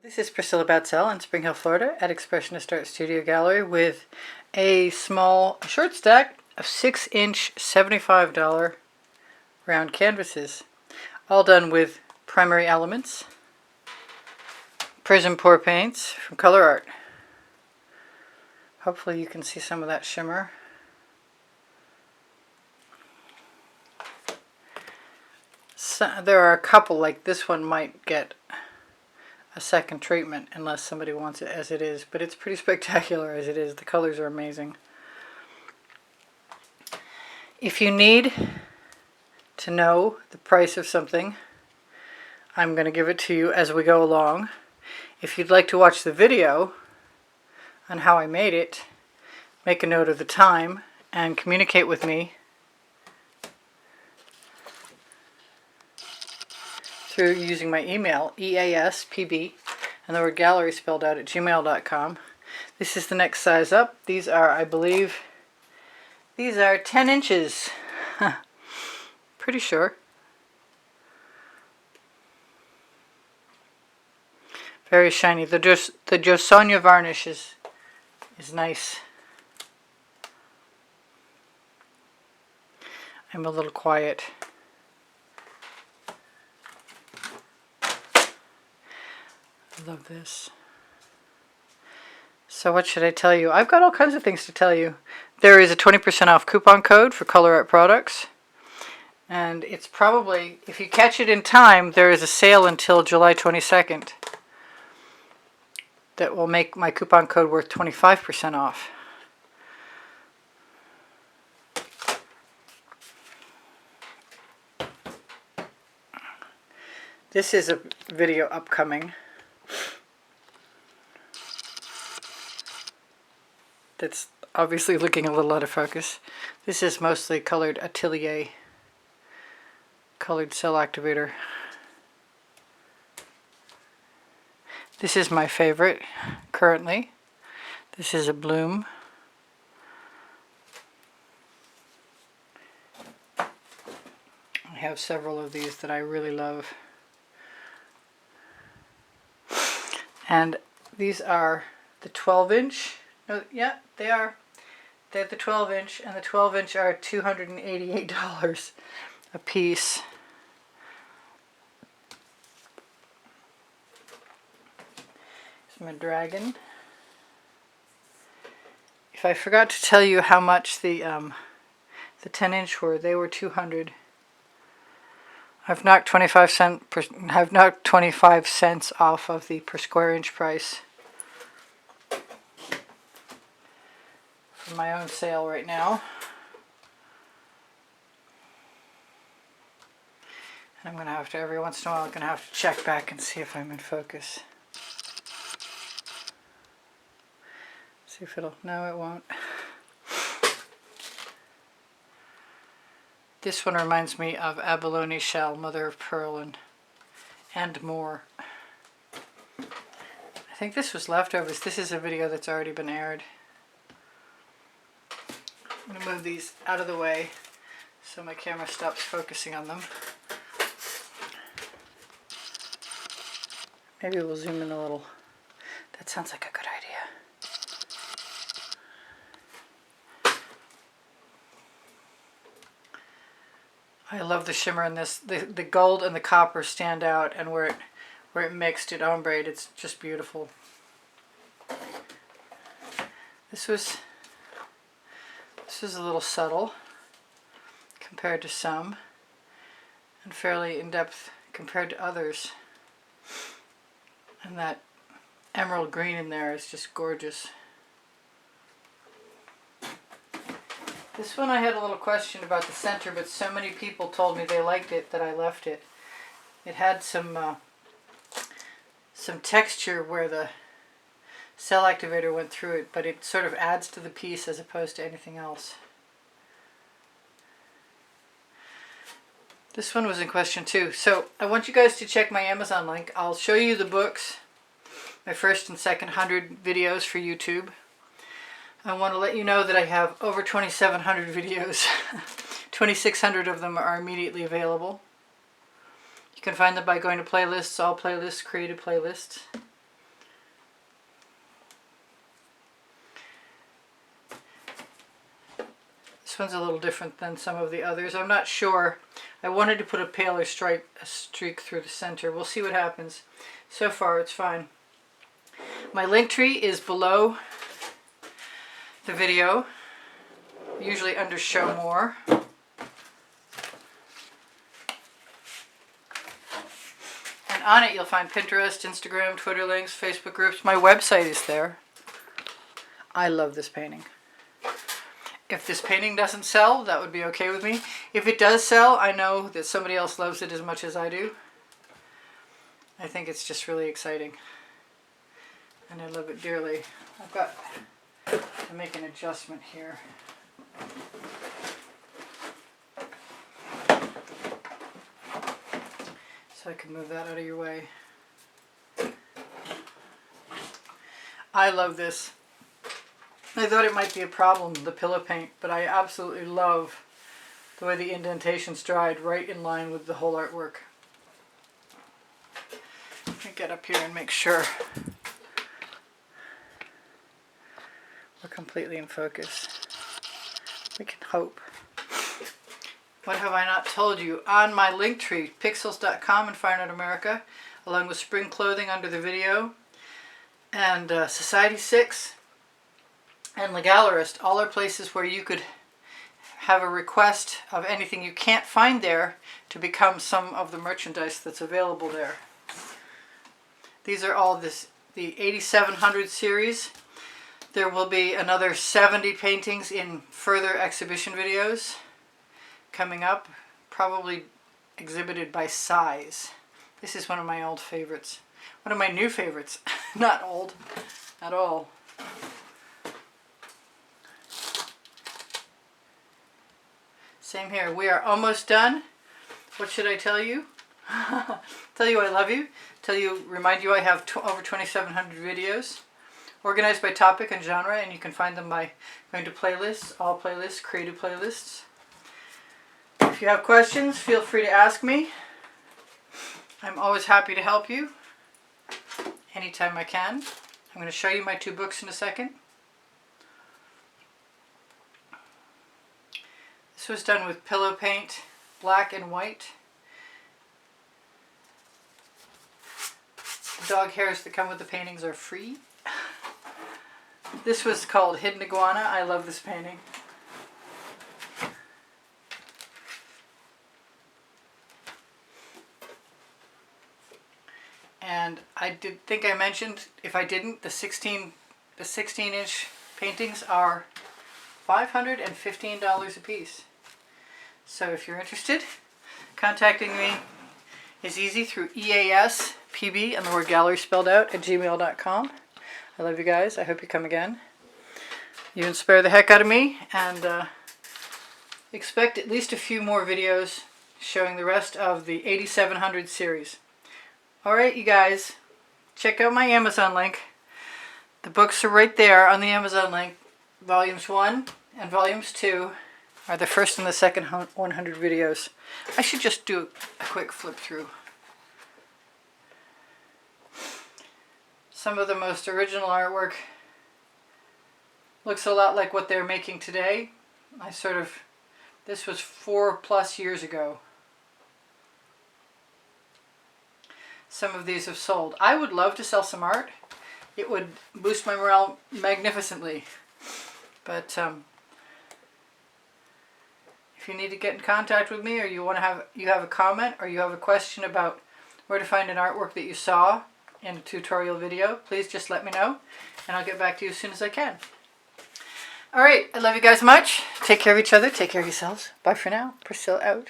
This is Priscilla Batzell in Spring Hill, Florida at Expressionist Art Studio Gallery with a short stack of 6-inch $75 round canvases, all done with primary elements, Prizm Pour paints from Colourarte. Hopefully you can see some of that shimmer. So, there are a couple, like this one might get a second treatment unless somebody wants it as it is, but it's pretty spectacular as it is. The colors are amazing. If you need to know the price of something, I'm going to give it to you as we go along. If you'd like to watch the video on how I made it, make a note of the time and communicate with me through using my email, easpb, and the word gallery spelled out, at gmail.com. This is the next size up. These are, I believe, these are 10 inches. Pretty sure. Very shiny. The Josonia varnish is nice. I'm a little quiet. I love this. So what should I tell you? I've got all kinds of things to tell you. There is a 20% off coupon code for Colourarte products. And it's probably, if you catch it in time, there is a sale until July 22nd that will make my coupon code worth 25% off. This is a video upcoming that's obviously looking a little out of focus. This is mostly colored atelier, colored cell activator. This is my favorite currently. This is a bloom. I have several of these that I really love. And these are the 12-inch. No, yeah, they are. They're the 12-inch, and the 12-inch are $288 a piece. Here's my dragon. If I forgot to tell you how much the 10-inch were, they were $200. I've knocked 25 cents off of the per square inch price for my own sale right now. And I'm going to have to, every once in a while, I'm going to have to check back and see if I'm in focus. See if it'll, no it won't. This one reminds me of abalone shell, mother of pearl, and more. I think this was leftovers. This is a video that's already been aired. I'm going to move these out of the way so my camera stops focusing on them. Maybe we'll zoom in a little. That sounds like a good idea. I love the shimmer in this. The gold and the copper stand out, and where it mixed, it ombre'd. It's just beautiful. This was a little subtle compared to some, and fairly in-depth compared to others. And that emerald green in there is just gorgeous. This one I had a little question about the center, but so many people told me they liked it that I left it. It had some texture where the cell activator went through it, but it sort of adds to the piece as opposed to anything else. This one was in question too. So I want you guys to check my Amazon link. I'll show you the books, my first and second 100 videos for YouTube. I want to let you know that I have over 2,700 videos. 2,600 of them are immediately available. You can find them by going to playlists, all playlists, created playlists. This one's a little different than some of the others. I'm not sure. I wanted to put a paler streak through the center. We'll see what happens. So far, it's fine. My link tree is below the video, usually under Show More. And on it, you'll find Pinterest, Instagram, Twitter links, Facebook groups. My website is there. I love this painting. If this painting doesn't sell, that would be okay with me. If it does sell, I know that somebody else loves it as much as I do. I think it's just really exciting. And I love it dearly. I've got to make an adjustment here. So I can move that out of your way. I love this. I thought it might be a problem, the pillow paint, but I absolutely love the way the indentations dried right in line with the whole artwork. Let me get up here and make sure we're completely in focus. We can hope. What have I not told you? On my link tree, pixels.com and Fine Art America, along with spring clothing under the video, and Society 6, and The Gallerist, all are places where you could have a request of anything you can't find there to become some of the merchandise that's available there. These are all the 8700 series. There will be another 70 paintings in further exhibition videos coming up, probably exhibited by size. This is one of my old favorites. One of my new favorites. Not old at all. Same here. We are almost done. What should I tell you? Tell you I love you. Remind you I have over 2,700 videos organized by topic and genre, and you can find them by going to playlists, all playlists, creative playlists. If you have questions, feel free to ask me. I'm always happy to help you anytime I can. I'm going to show you my 2 books in a second. This was done with pillow paint, black and white. The dog hairs that come with the paintings are free. This was called Hidden Iguana. I love this painting. And I think I mentioned, if I didn't, the 16-inch paintings are $515 a piece. So if you're interested, contacting me is easy through easpbgallery, and the word gallery spelled out, @gmail.com. I love you guys. I hope you come again. You inspire the heck out of me, and expect at least a few more videos showing the rest of the 8700 series. Alright, you guys, check out my Amazon link. The books are right there on the Amazon link. Volumes 1 and Volumes 2 are the first and the second 100 videos. I should just do a quick flip through. Some of the most original artwork looks a lot like what they're making today. This was 4+ years ago. Some of these have sold. I would love to sell some art. It would boost my morale magnificently. But if you need to get in contact with me, or you have a comment, or you have a question about where to find an artwork that you saw in a tutorial video, please just let me know, and I'll get back to you as soon as I can. Alright, I love you guys much. Take care of each other. Take care of yourselves. Bye for now. Priscilla out.